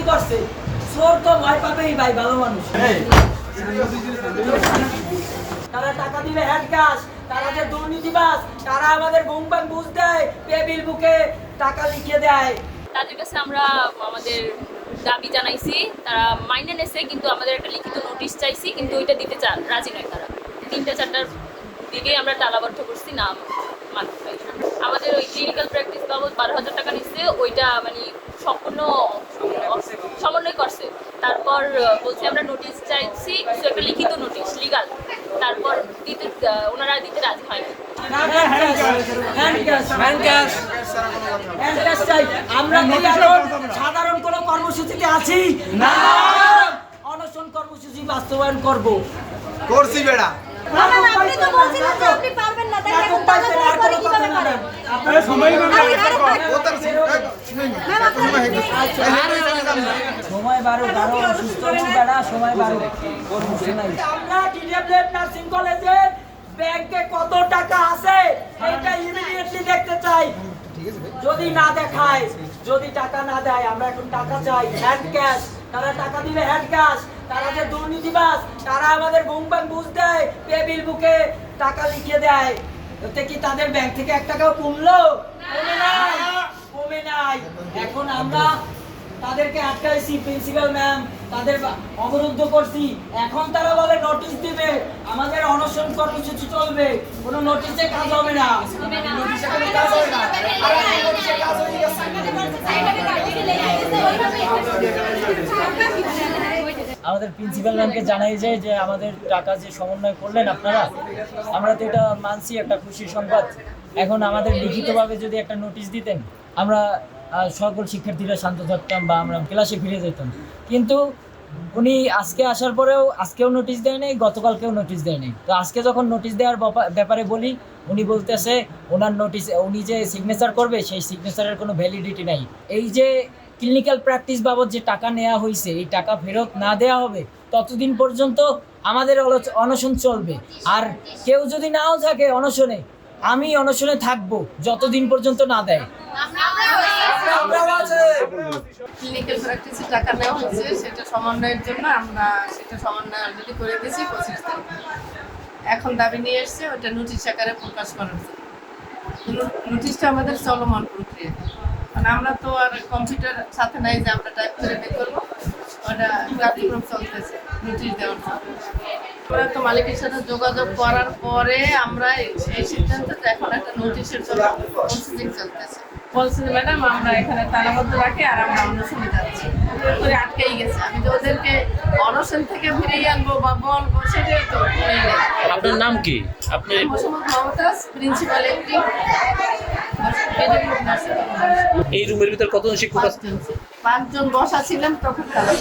করছে? চোর তো ভয় পাবেই ভাই, ভালো মানুষ। তারা টাকা দিবে হ্যান্ড ক্যাশ, তারা যে দুর্নীতিবাজ, তারা আমাদের ঘুম পান বুঝ দেয়, টেবিল বুকে টাকা লিখিয়ে দেয়। তাদের কাছে আমরা আমাদের দাবি জানাইছি, তারা মাইনে নেছে, কিন্তু আমাদের একটা লিখিত নোটিশ চাইছি, কিন্তু ওইটা দিতে রাজি নয় তারা। 3-4টার দিকেই আমরা তালাবদ্ধ করছি, না মানতে পারি। আমাদের ওই ক্লিনিক্যাল প্র্যাকটিস বাবদ 12,000 টাকা নিচ্ছে, ওইটা মানে সম্পূর্ণ সমন্বয় করছে। তারপর বলছি আমরা নোটিশ চাইছি, কিছু একটা লিখিত নোটিশ লিগাল, তারপর ওনারা দিতে রাজি হয়নি। আমরা সাধারণ কোনো কর্মসূচিতে আছি না, অনশন কর্মসূচি বাস্তবায়ন করবো। করছি বেড়া আপনি তো বলছিলেন যে আপনি পারবেন না, তাহলে এখন তালা দেওয়ার পরে কিভাবে পারেন? সময় বারো সুস্থ বেড়া, সময় বারো। আমরা ডিডব্লিউএফ নার্সিং কলেজের ব্যাংকে কত টাকা আছে এটা ইমিডিয়েটলি দেখতে চাই। যদি না দেখায়, যদি টাকা না দেয়, আমরা এখন টাকা চাই হ্যান্ড ক্যাশ। তারা টাকা দিবে হ্যান্ড ক্যাশ, তারা যে দুর্নীতিবাজ, তারা আমাদের ঘুম পান বুঝ দেয়, টেবিল বুকে টাকা লিখিয়ে দেয়। এতে কি তাদের ব্যাংক থেকে 1 টাকাও কমলো? কমে নাই। এখন আমরা তাদেরকে আটকাইছি, প্রিন্সিপাল ম্যাম তাদের অবরুদ্ধ করছি। এখন তারা বলে নোটিশ দিবে, আমাদের অনশন কর্মসূচি চলবে, কোনো নোটিশে কাজ হবে না। আমাদের প্রিন্সিপাল ম্যামকে জানাই যায় যে আমাদের টাকা যে সমন্বয় করলেন আপনারা, আমরা তো এটা মানছি, একটা খুশির সংবাদ। এখন আমাদের লিখিতভাবে যদি একটা নোটিশ দিতেন, আমরা সকল শিক্ষার্থীরা শান্ত থাকতাম বা আমরা ক্লাসে ফিরে যেতাম। কিন্তু উনি আজকে আসার পরেও আজকেও নোটিশ দেয় নাই, গতকালকেও নোটিশ দেয় নাই। তো আজকে যখন নোটিশ দেওয়ার ব্যাপারে বলি, উনি বলতেছে ওনার নোটিশ, উনি যে সিগনেচার করবে সেই সিগনেচারের কোনো ভ্যালিডিটি নাই। এই যে ক্লিনিক্যাল প্র্যাকটিস বাবদ যে টাকা নেওয়া হয়েছে, এই টাকা ফেরত না দেওয়া হবে ততদিন পর্যন্ত আমাদের অনশন চলবে। আর কেউ যদি নাও থাকে অনশনে, আমি অনশনে থাকবো যতদিন পর্যন্ত না দেয়। ক্লিনিক্যাল প্র্যাকটিসে টাকা নেওয়া হচ্ছে, সেটা সমন্বয়ের জন্য আমরা সেটা সমন্বয় অলরেডি করে দিয়েছি 25 তারিখ। এখন দাবি নিয়ে এসছে ওটা নোটিশ আকারে প্রকাশ করার জন্য। নোটিশটা আমাদের চলমান প্রক্রিয়া, কারণ আমরা তো আর কম্পিউটার সাথে নাই যে আমরা টাইপ করে বের করবো, ওটা কার্যক্রম চলতেছে নোটিশ দেওয়ার জন্য। আমরা তো মালিকের সাথে যোগাযোগ করার পরে আমরা এই সিদ্ধান্ত, এখন একটা নোটিশের জন্য প্রসেসিং চলতেছে। বলছে যে ম্যাডাম আমরা এখানে তালাবদ্ধ রাখি আর আমরা অনশনে যাচ্ছি, করে আটকেই গেছে। আমি যে ওদেরকে অনশন থেকে ফিরিয়ে আনবো বা বলবো, সেটাই তো করেই নেই। আপনার নাম কি? আপনি মমতাজ, প্রিন্সিপাল অ্যাক্টিং। এই রুমের ভিতরে কতজন শিক্ষক আছে? 5 জন বসা ছিলেন তখন তারা